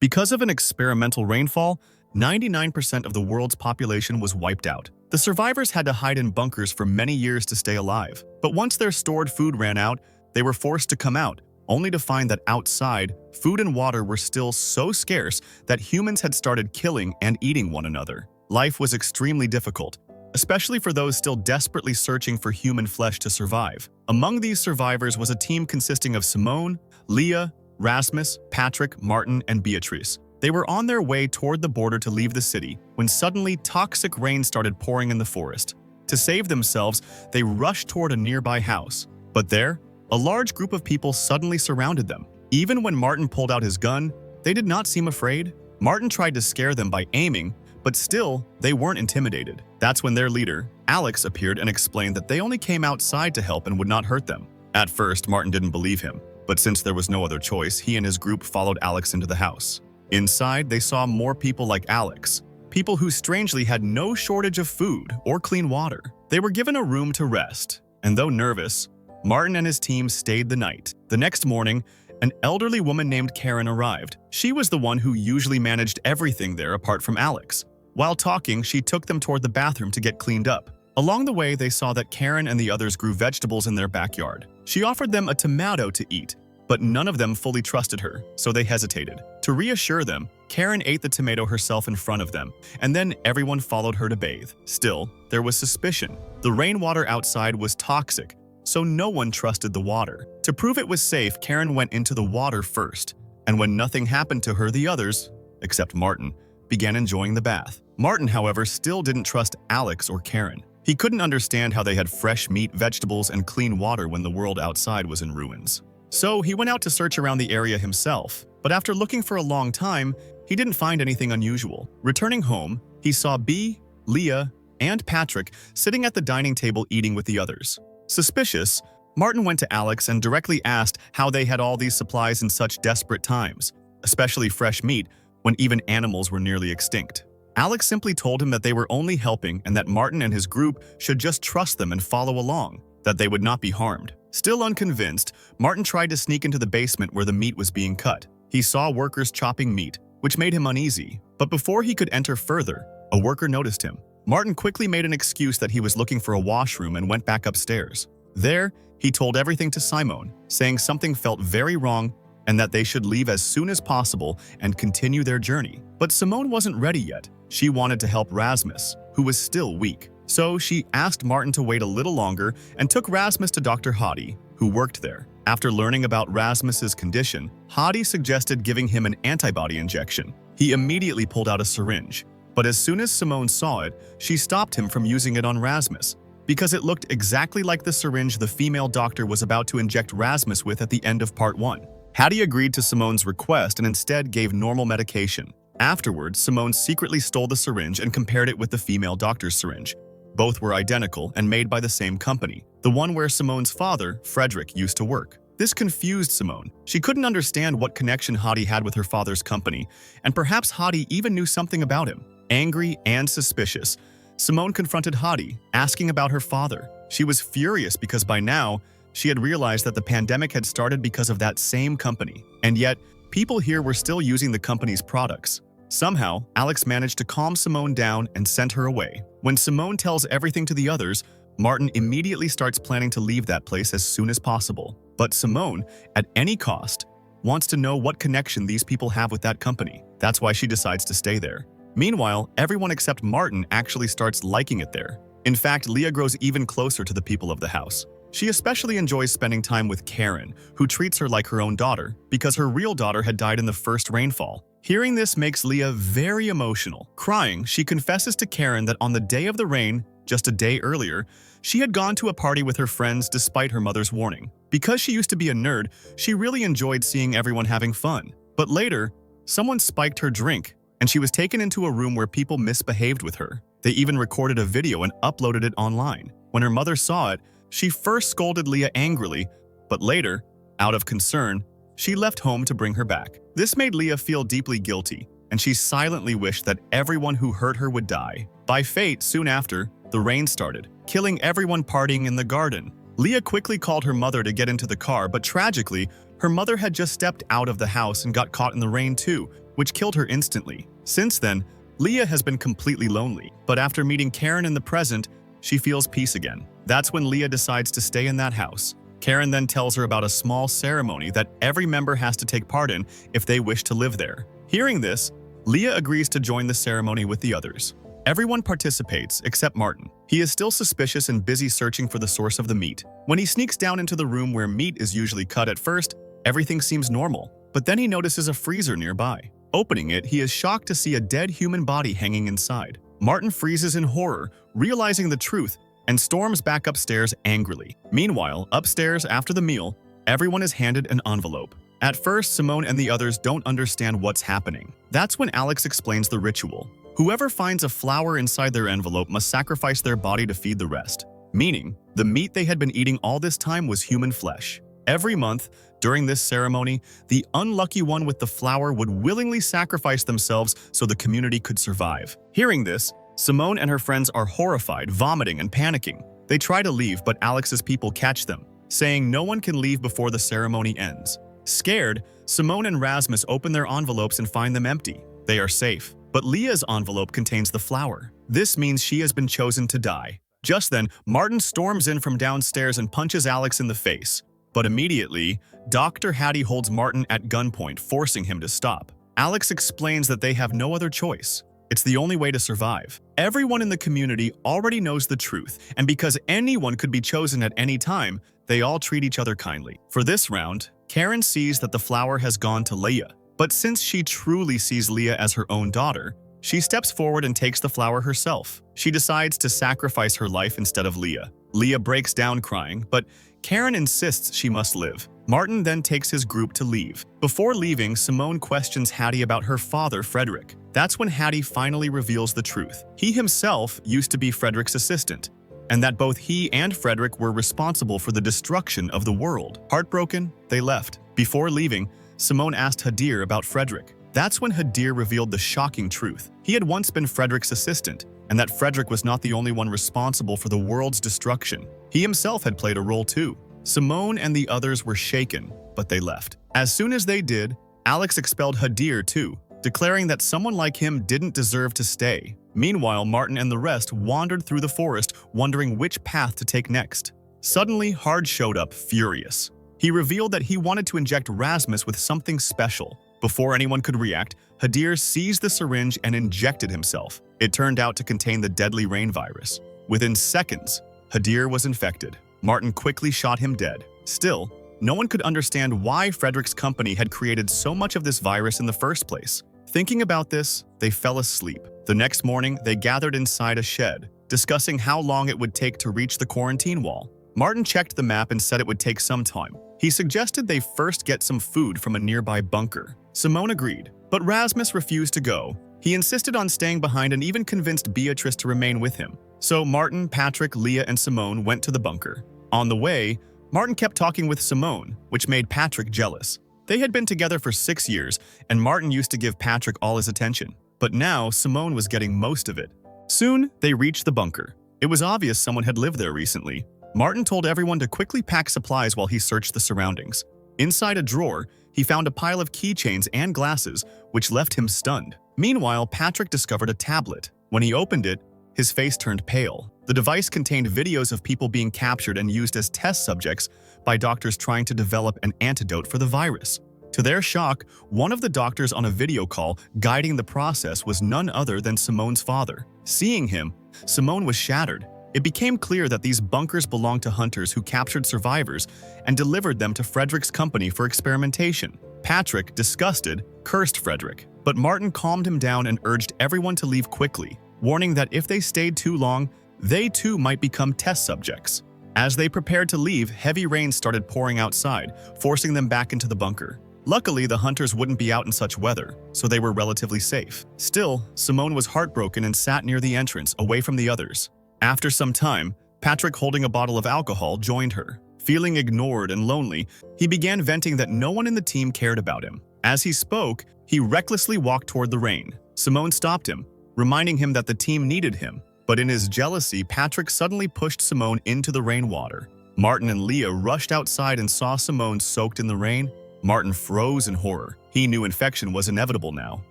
Because of an experimental rainfall, 99% of the world's population was wiped out. The survivors had to hide in bunkers for many years to stay alive. But once their stored food ran out, they were forced to come out, only to find that outside, food and water were still so scarce that humans had started killing and eating one another. Life was extremely difficult, especially for those still desperately searching for human flesh to survive. Among these survivors was a team consisting of Simone, Leah, Rasmus, Patrick, Martin, and Beatrice. They were on their way toward the border to leave the city when suddenly toxic rain started pouring in the forest. To save themselves, they rushed toward a nearby house. But there, a large group of people suddenly surrounded them. Even when Martin pulled out his gun, they did not seem afraid. Martin tried to scare them by aiming, but still, they weren't intimidated. That's when their leader, Alex, appeared and explained that they only came outside to help and would not hurt them. At first, Martin didn't believe him, but since there was no other choice, he and his group followed Alex into the house. Inside, they saw more people like Alex, people who strangely had no shortage of food or clean water. They were given a room to rest, and though nervous, Martin and his team stayed the night. The next morning, an elderly woman named Karen arrived. She was the one who usually managed everything there apart from Alex. While talking, she took them toward the bathroom to get cleaned up. Along the way, they saw that Karen and the others grew vegetables in their backyard. She offered them a tomato to eat, but none of them fully trusted her, so they hesitated. To reassure them, Karen ate the tomato herself in front of them, and then everyone followed her to bathe. Still, there was suspicion. The rainwater outside was toxic, so no one trusted the water. To prove it was safe, Karen went into the water first, and when nothing happened to her, the others, except Martin, began enjoying the bath. Martin, however, still didn't trust Alex or Karen. He couldn't understand how they had fresh meat, vegetables, and clean water when the world outside was in ruins. So he went out to search around the area himself, but after looking for a long time, he didn't find anything unusual. Returning home, he saw Bea, Leah, and Patrick sitting at the dining table eating with the others. Suspicious, Martin went to Alex and directly asked how they had all these supplies in such desperate times, especially fresh meat, when even animals were nearly extinct. Alex simply told him that they were only helping and that Martin and his group should just trust them and follow along, that they would not be harmed. Still unconvinced, Martin tried to sneak into the basement where the meat was being cut. He saw workers chopping meat, which made him uneasy. But before he could enter further, a worker noticed him. Martin quickly made an excuse that he was looking for a washroom and went back upstairs. There, he told everything to Simone, saying something felt very wrong and that they should leave as soon as possible and continue their journey. But Simone wasn't ready yet. She wanted to help Rasmus, who was still weak. So she asked Martin to wait a little longer and took Rasmus to Dr. Hadi, who worked there. After learning about Rasmus's condition, Hadi suggested giving him an antibody injection. He immediately pulled out a syringe, but as soon as Simone saw it, she stopped him from using it on Rasmus, because it looked exactly like the syringe the female doctor was about to inject Rasmus with at the end of part 1. Hadi agreed to Simone's request and instead gave normal medication. Afterwards, Simone secretly stole the syringe and compared it with the female doctor's syringe. Both were identical and made by the same company, the one where Simone's father, Frederick, used to work. This confused Simone. She couldn't understand what connection Hadi had with her father's company, and perhaps Hadi even knew something about him. Angry and suspicious, Simone confronted Hadi, asking about her father. She was furious because by now, she had realized that the pandemic had started because of that same company. And yet, people here were still using the company's products. Somehow, Alex managed to calm Simone down and sent her away. When Simone tells everything to the others, Martin immediately starts planning to leave that place as soon as possible. But Simone, at any cost, wants to know what connection these people have with that company. That's why she decides to stay there. Meanwhile, everyone except Martin actually starts liking it there. In fact, Leah grows even closer to the people of the house. She especially enjoys spending time with Karen, who treats her like her own daughter, because her real daughter had died in the first rainfall. Hearing this makes Leah very emotional. Crying, she confesses to Karen that on the day of the rain, just a day earlier, she had gone to a party with her friends despite her mother's warning. Because she used to be a nerd, she really enjoyed seeing everyone having fun. But later, someone spiked her drink, and she was taken into a room where people misbehaved with her. They even recorded a video and uploaded it online. When her mother saw it, she first scolded Leah angrily, but later, out of concern, she left home to bring her back. This made Leah feel deeply guilty, and she silently wished that everyone who hurt her would die. By fate, soon after, the rain started, killing everyone partying in the garden. Leah quickly called her mother to get into the car, but tragically, her mother had just stepped out of the house and got caught in the rain too, which killed her instantly. Since then, Leah has been completely lonely, but after meeting Karen in the present, she feels peace again. That's when Leah decides to stay in that house. Karen then tells her about a small ceremony that every member has to take part in if they wish to live there. Hearing this, Leah agrees to join the ceremony with the others. Everyone participates except Martin. He is still suspicious and busy searching for the source of the meat. When he sneaks down into the room where meat is usually cut at first, everything seems normal, but then he notices a freezer nearby. Opening it, he is shocked to see a dead human body hanging inside. Martin freezes in horror, realizing the truth, and storms back upstairs angrily. Meanwhile, upstairs after the meal, everyone is handed an envelope. At first, Simone and the others don't understand what's happening. That's when Alex explains the ritual. Whoever finds a flower inside their envelope must sacrifice their body to feed the rest, meaning the meat they had been eating all this time was human flesh. Every month, during this ceremony, the unlucky one with the flower would willingly sacrifice themselves so the community could survive. Hearing this, Simone and her friends are horrified, vomiting and panicking. They try to leave, but Alex's people catch them, saying no one can leave before the ceremony ends. Scared, Simone and Rasmus open their envelopes and find them empty. They are safe, but Leah's envelope contains the flower. This means she has been chosen to die. Just then, Martin storms in from downstairs and punches Alex in the face. But immediately, Dr. Hattie holds Martin at gunpoint, forcing him to stop. Alex explains that they have no other choice. It's the only way to survive. Everyone in the community already knows the truth, and because anyone could be chosen at any time, they all treat each other kindly. For this round, Karen sees that the flower has gone to Leah. But since she truly sees Leah as her own daughter, she steps forward and takes the flower herself. She decides to sacrifice her life instead of Leah. Leah breaks down crying, but Karen insists she must live. Martin then takes his group to leave. Before leaving, Simone questions Hattie about her father, Frederick. That's when Hattie finally reveals the truth. He himself used to be Frederick's assistant, and that both he and Frederick were responsible for the destruction of the world. Heartbroken, they left. Before leaving, Simone asked Hadir about Frederick. That's when Hadir revealed the shocking truth. He had once been Frederick's assistant, and that Frederick was not the only one responsible for the world's destruction. He himself had played a role too. Simone and the others were shaken, but they left. As soon as they did, Alex expelled Hadir too, declaring that someone like him didn't deserve to stay. Meanwhile, Martin and the rest wandered through the forest, wondering which path to take next. Suddenly, Hard showed up, furious. He revealed that he wanted to inject Rasmus with something special. Before anyone could react, Hadir seized the syringe and injected himself. It turned out to contain the deadly rain virus. Within seconds, Hadir was infected. Martin quickly shot him dead. Still, no one could understand why Frederick's company had created so much of this virus in the first place. Thinking about this, they fell asleep. The next morning, they gathered inside a shed, discussing how long it would take to reach the quarantine wall. Martin checked the map and said it would take some time. He suggested they first get some food from a nearby bunker. Simone agreed, but Rasmus refused to go. He insisted on staying behind and even convinced Beatrice to remain with him. So Martin, Patrick, Leah, and Simone went to the bunker. On the way, Martin kept talking with Simone, which made Patrick jealous. They had been together for 6 years, and Martin used to give Patrick all his attention. But now, Simone was getting most of it. Soon, they reached the bunker. It was obvious someone had lived there recently. Martin told everyone to quickly pack supplies while he searched the surroundings. Inside a drawer, he found a pile of keychains and glasses, which left him stunned. Meanwhile, Patrick discovered a tablet. When he opened it, his face turned pale. The device contained videos of people being captured and used as test subjects by doctors trying to develop an antidote for the virus. To their shock, one of the doctors on a video call guiding the process was none other than Simone's father. Seeing him, Simone was shattered. It became clear that these bunkers belonged to hunters who captured survivors and delivered them to Frederick's company for experimentation. Patrick, disgusted, cursed Frederick, but Martin calmed him down and urged everyone to leave quickly, warning that if they stayed too long, they too might become test subjects. As they prepared to leave, heavy rain started pouring outside, forcing them back into the bunker. Luckily, the hunters wouldn't be out in such weather, so they were relatively safe. Still, Simone was heartbroken and sat near the entrance, away from the others. After some time, Patrick, holding a bottle of alcohol, joined her. Feeling ignored and lonely, he began venting that no one in the team cared about him. As he spoke, he recklessly walked toward the rain. Simone stopped him, reminding him that the team needed him. But in his jealousy, Patrick suddenly pushed Simone into the rainwater. Martin and Leah rushed outside and saw Simone soaked in the rain. Martin froze in horror. He knew infection was inevitable now.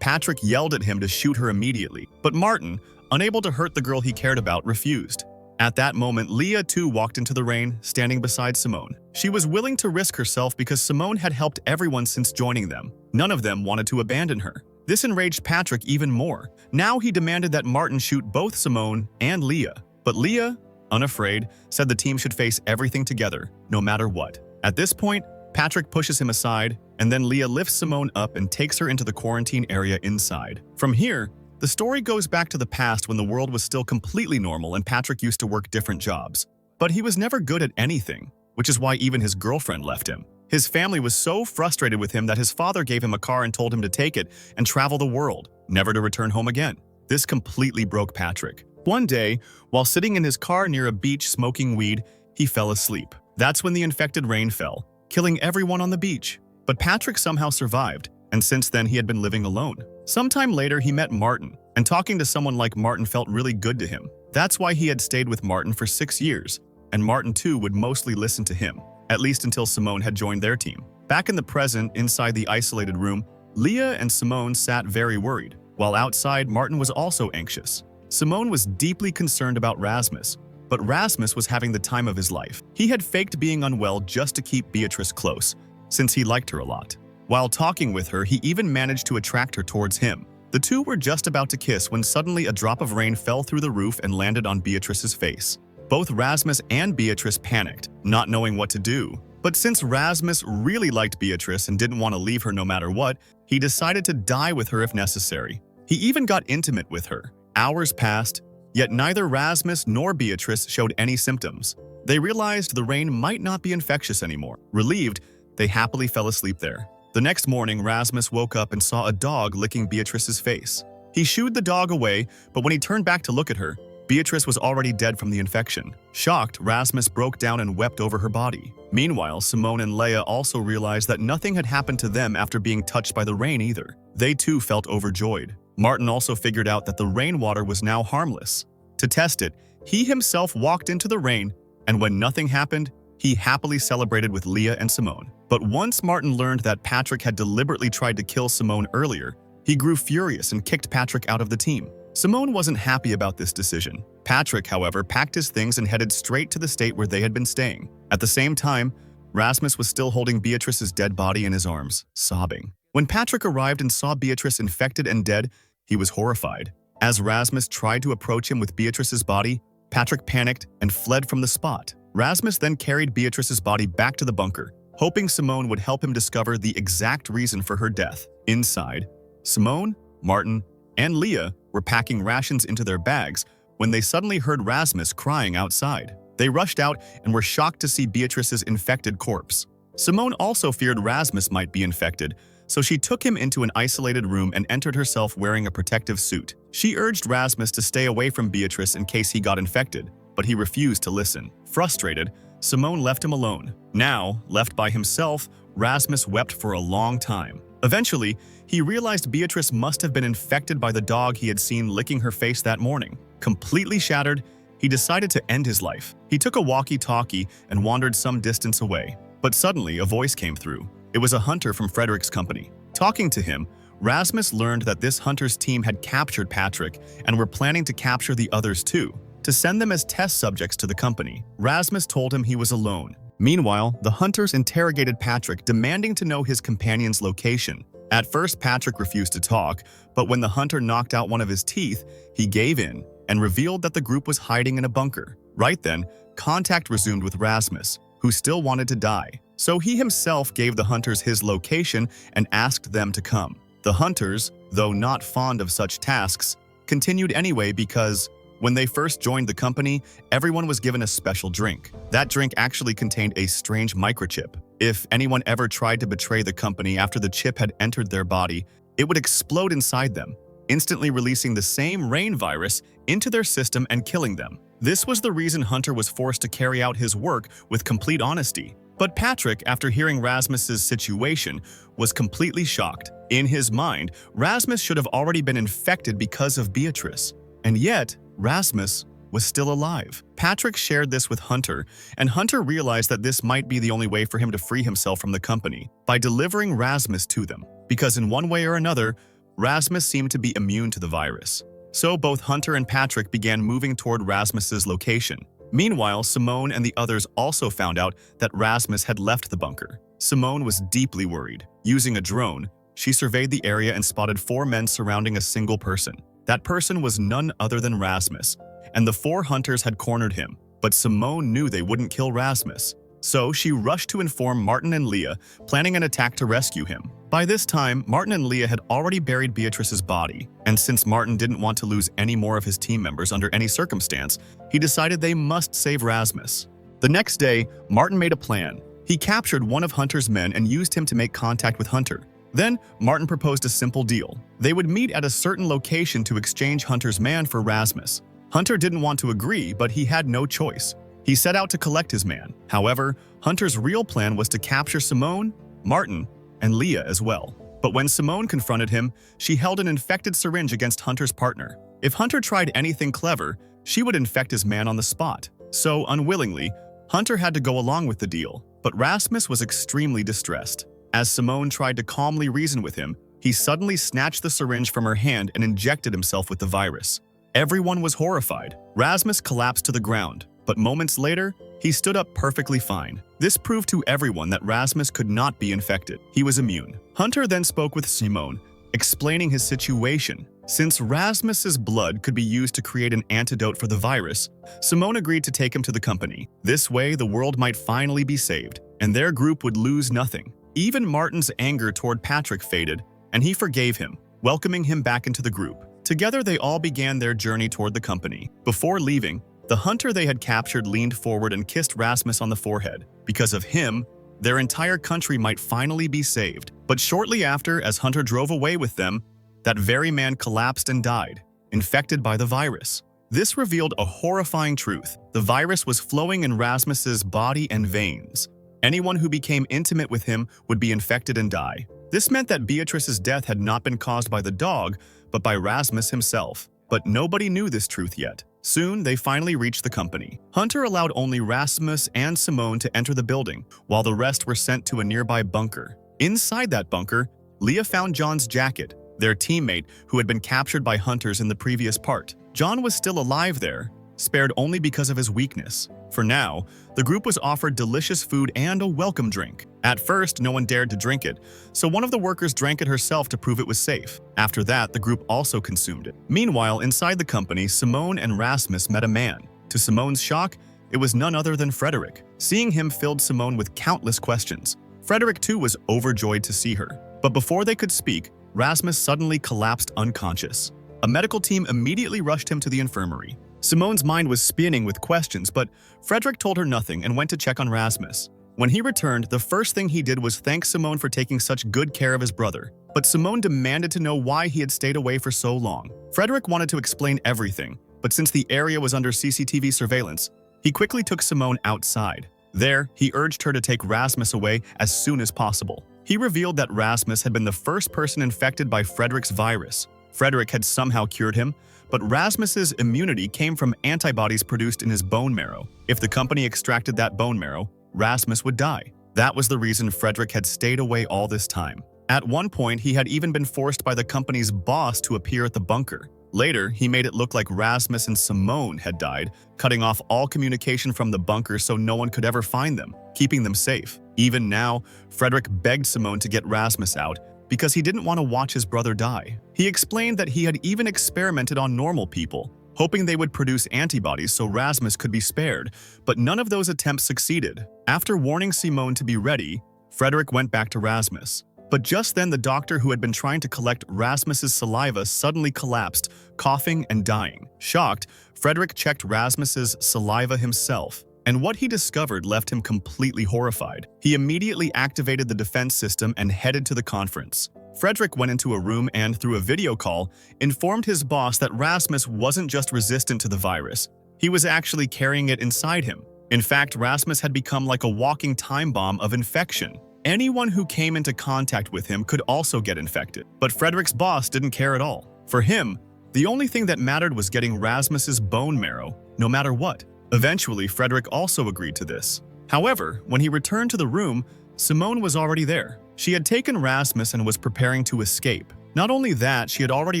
Patrick yelled at him to shoot her immediately, but Martin, unable to hurt the girl he cared about, refused. At that moment, Leah too walked into the rain, standing beside Simone. She was willing to risk herself because Simone had helped everyone since joining them. None of them wanted to abandon her. This enraged Patrick even more. Now he demanded that Martin shoot both Simone and Leah. But Leah, unafraid, said the team should face everything together, no matter what. At this point, Patrick pushes him aside, and then Leah lifts Simone up and takes her into the quarantine area inside. From here, the story goes back to the past when the world was still completely normal and Patrick used to work different jobs. But he was never good at anything, which is why even his girlfriend left him. His family was so frustrated with him that his father gave him a car and told him to take it and travel the world, never to return home again. This completely broke Patrick. One day, while sitting in his car near a beach smoking weed, he fell asleep. That's when the infected rain fell, killing everyone on the beach. But Patrick somehow survived, and since then he had been living alone. Sometime later, he met Martin, and talking to someone like Martin felt really good to him. That's why he had stayed with Martin for 6 years, and Martin too would mostly listen to him, at least until Simone had joined their team. Back in the present, inside the isolated room, Leah and Simone sat very worried, while outside Martin was also anxious. Simone was deeply concerned about Rasmus, but Rasmus was having the time of his life. He had faked being unwell just to keep Beatrice close, since he liked her a lot. While talking with her, he even managed to attract her towards him. The two were just about to kiss when suddenly a drop of rain fell through the roof and landed on Beatrice's face. Both Rasmus and Beatrice panicked, not knowing what to do. But since Rasmus really liked Beatrice and didn't want to leave her no matter what, he decided to die with her if necessary. He even got intimate with her. Hours passed, yet neither Rasmus nor Beatrice showed any symptoms. They realized the rain might not be infectious anymore. Relieved, they happily fell asleep there. The next morning, Rasmus woke up and saw a dog licking Beatrice's face. He shooed the dog away, but when he turned back to look at her, Beatrice was already dead from the infection. Shocked, Rasmus broke down and wept over her body. Meanwhile, Simone and Leah also realized that nothing had happened to them after being touched by the rain either. They too felt overjoyed. Martin also figured out that the rainwater was now harmless. To test it, he himself walked into the rain, and when nothing happened, he happily celebrated with Leah and Simone. But once Martin learned that Patrick had deliberately tried to kill Simone earlier, he grew furious and kicked Patrick out of the team. Simone wasn't happy about this decision. Patrick, however, packed his things and headed straight to the state where they had been staying. At the same time, Rasmus was still holding Beatrice's dead body in his arms, sobbing. When Patrick arrived and saw Beatrice infected and dead, he was horrified. As Rasmus tried to approach him with Beatrice's body, Patrick panicked and fled from the spot. Rasmus then carried Beatrice's body back to the bunker, hoping Simone would help him discover the exact reason for her death. Inside, Simone, Martin, and Leah were packing rations into their bags when they suddenly heard Rasmus crying outside. They rushed out and were shocked to see Beatrice's infected corpse. Simone also feared Rasmus might be infected, so she took him into an isolated room and entered herself wearing a protective suit. She urged Rasmus to stay away from Beatrice in case he got infected, but he refused to listen. Frustrated, Simone left him alone. Now, left by himself, Rasmus wept for a long time. Eventually, he realized Beatrice must have been infected by the dog he had seen licking her face that morning. Completely shattered, he decided to end his life. He took a walkie-talkie and wandered some distance away. But suddenly, a voice came through. It was a hunter from Frederick's company. Talking to him, Rasmus learned that this hunter's team had captured Patrick and were planning to capture the others too, to send them as test subjects to the company. Rasmus told him he was alone. Meanwhile, the hunters interrogated Patrick, demanding to know his companion's location. At first, Patrick refused to talk, but when the hunter knocked out one of his teeth, he gave in and revealed that the group was hiding in a bunker. Right then, contact resumed with Rasmus, who still wanted to die. So he himself gave the hunters his location and asked them to come. The hunters, though not fond of such tasks, continued anyway because when they first joined the company, everyone was given a special drink. That drink actually contained a strange microchip. If anyone ever tried to betray the company after the chip had entered their body, it would explode inside them, instantly releasing the same rain virus into their system and killing them. This was the reason Hunter was forced to carry out his work with complete honesty. But Patrick, after hearing Rasmus's situation, was completely shocked. In his mind, Rasmus should have already been infected because of Beatrice. And yet, Rasmus was still alive. Patrick shared this with Hunter, and Hunter realized that this might be the only way for him to free himself from the company, by delivering Rasmus to them. Because in one way or another, Rasmus seemed to be immune to the virus. So both Hunter and Patrick began moving toward Rasmus's location. Meanwhile, Simone and the others also found out that Rasmus had left the bunker. Simone was deeply worried. Using a drone, she surveyed the area and spotted 4 men surrounding a single person. That person was none other than Rasmus, and the 4 hunters had cornered him. But Simone knew they wouldn't kill Rasmus. So she rushed to inform Martin and Leah, planning an attack to rescue him. By this time, Martin and Leah had already buried Beatrice's body, and since Martin didn't want to lose any more of his team members under any circumstance, he decided they must save Rasmus. The next day, Martin made a plan. He captured one of Hunter's men and used him to make contact with Hunter. Then, Martin proposed a simple deal. They would meet at a certain location to exchange Hunter's man for Rasmus. Hunter didn't want to agree, but he had no choice. He set out to collect his man. However, Hunter's real plan was to capture Simone, Martin, and Leah as well. But when Simone confronted him, she held an infected syringe against Hunter's partner. If Hunter tried anything clever, she would infect his man on the spot. So, unwillingly, Hunter had to go along with the deal. But Rasmus was extremely distressed. As Simone tried to calmly reason with him, he suddenly snatched the syringe from her hand and injected himself with the virus. Everyone was horrified. Rasmus collapsed to the ground. But moments later, he stood up perfectly fine. This proved to everyone that Rasmus could not be infected. He was immune. Hunter then spoke with Simone, explaining his situation. Since Rasmus's blood could be used to create an antidote for the virus, Simone agreed to take him to the company. This way, the world might finally be saved, and their group would lose nothing. Even Martin's anger toward Patrick faded, and he forgave him, welcoming him back into the group. Together, they all began their journey toward the company. Before leaving, the hunter they had captured leaned forward and kissed Rasmus on the forehead. Because of him, their entire country might finally be saved. But shortly after, as Hunter drove away with them, that very man collapsed and died, infected by the virus. This revealed a horrifying truth. The virus was flowing in Rasmus's body and veins. Anyone who became intimate with him would be infected and die. This meant that Beatrice's death had not been caused by the dog, but by Rasmus himself. But nobody knew this truth yet. Soon, they finally reached the company. Hunter allowed only Rasmus and Simone to enter the building, while the rest were sent to a nearby bunker. Inside that bunker, Leah found John's jacket, their teammate who had been captured by hunters in the previous part. John was still alive there, spared only because of his weakness. For now, the group was offered delicious food and a welcome drink. At first, no one dared to drink it, so one of the workers drank it herself to prove it was safe. After that, the group also consumed it. Meanwhile, inside the company, Simone and Rasmus met a man. To Simone's shock, it was none other than Frederick. Seeing him filled Simone with countless questions. Frederick, too, was overjoyed to see her. But before they could speak, Rasmus suddenly collapsed unconscious. A medical team immediately rushed him to the infirmary. Simone's mind was spinning with questions, but Frederick told her nothing and went to check on Rasmus. When he returned, the first thing he did was thank Simone for taking such good care of his brother. But Simone demanded to know why he had stayed away for so long. Frederick wanted to explain everything, but since the area was under CCTV surveillance, he quickly took Simone outside. There, he urged her to take Rasmus away as soon as possible. He revealed that Rasmus had been the first person infected by Frederick's virus. Frederick had somehow cured him, but Rasmus's immunity came from antibodies produced in his bone marrow. If the company extracted that bone marrow, Rasmus would die. That was the reason Frederick had stayed away all this time. At one point, he had even been forced by the company's boss to appear at the bunker. Later, he made it look like Rasmus and Simone had died, cutting off all communication from the bunker so no one could ever find them, keeping them safe. Even now, Frederick begged Simone to get Rasmus out because he didn't want to watch his brother die. He explained that he had even experimented on normal people, hoping they would produce antibodies so Rasmus could be spared, but none of those attempts succeeded. After warning Simone to be ready, Frederick went back to Rasmus. But just then, the doctor who had been trying to collect Rasmus's saliva suddenly collapsed, coughing and dying. Shocked, Frederick checked Rasmus's saliva himself, and what he discovered left him completely horrified. He immediately activated the defense system and headed to the conference. Frederick went into a room and, through a video call, informed his boss that Rasmus wasn't just resistant to the virus, he was actually carrying it inside him. In fact, Rasmus had become like a walking time bomb of infection. Anyone who came into contact with him could also get infected. But Frederick's boss didn't care at all. For him, the only thing that mattered was getting Rasmus's bone marrow, no matter what. Eventually, Frederick also agreed to this. However, when he returned to the room, Simone was already there. She had taken Rasmus and was preparing to escape. Not only that, she had already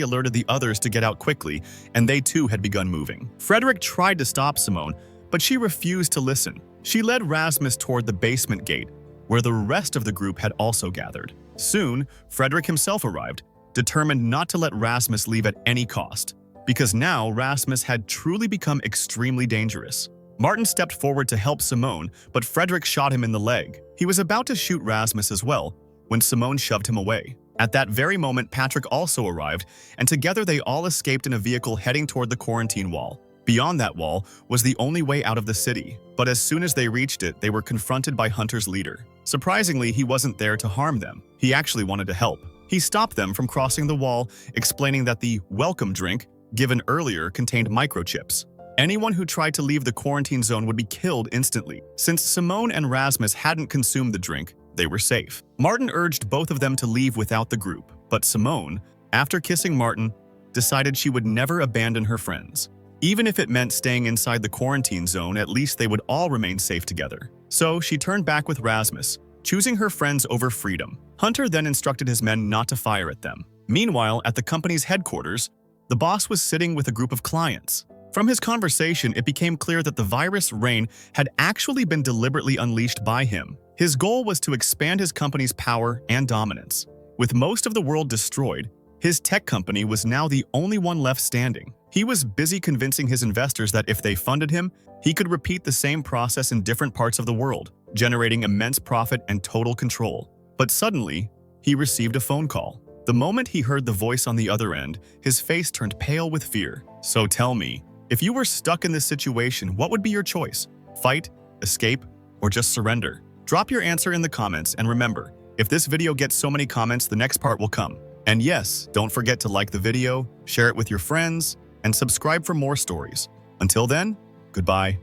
alerted the others to get out quickly, and they too had begun moving. Frederick tried to stop Simone, but she refused to listen. She led Rasmus toward the basement gate, where the rest of the group had also gathered. Soon, Frederick himself arrived, determined not to let Rasmus leave at any cost, because now Rasmus had truly become extremely dangerous. Martin stepped forward to help Simone, but Frederick shot him in the leg. He was about to shoot Rasmus as well, when Simone shoved him away. At that very moment, Patrick also arrived, and together they all escaped in a vehicle heading toward the quarantine wall. Beyond that wall was the only way out of the city, but as soon as they reached it, they were confronted by Hunter's leader. Surprisingly, he wasn't there to harm them. He actually wanted to help. He stopped them from crossing the wall, explaining that the welcome drink given earlier contained microchips. Anyone who tried to leave the quarantine zone would be killed instantly. Since Simone and Rasmus hadn't consumed the drink, they were safe. Martin urged both of them to leave without the group, but Simone, after kissing Martin, decided she would never abandon her friends. Even if it meant staying inside the quarantine zone, at least they would all remain safe together. So she turned back with Rasmus, choosing her friends over freedom. Hunter then instructed his men not to fire at them. Meanwhile, at the company's headquarters, the boss was sitting with a group of clients. From his conversation, it became clear that the virus Rain had actually been deliberately unleashed by him. His goal was to expand his company's power and dominance. With most of the world destroyed, his tech company was now the only one left standing. He was busy convincing his investors that if they funded him, he could repeat the same process in different parts of the world, generating immense profit and total control. But suddenly, he received a phone call. The moment he heard the voice on the other end, his face turned pale with fear. So tell me, if you were stuck in this situation, what would be your choice? Fight, escape, or just surrender? Drop your answer in the comments, and remember, if this video gets so many comments, the next part will come. And yes, don't forget to like the video, share it with your friends, and subscribe for more stories. Until then, goodbye.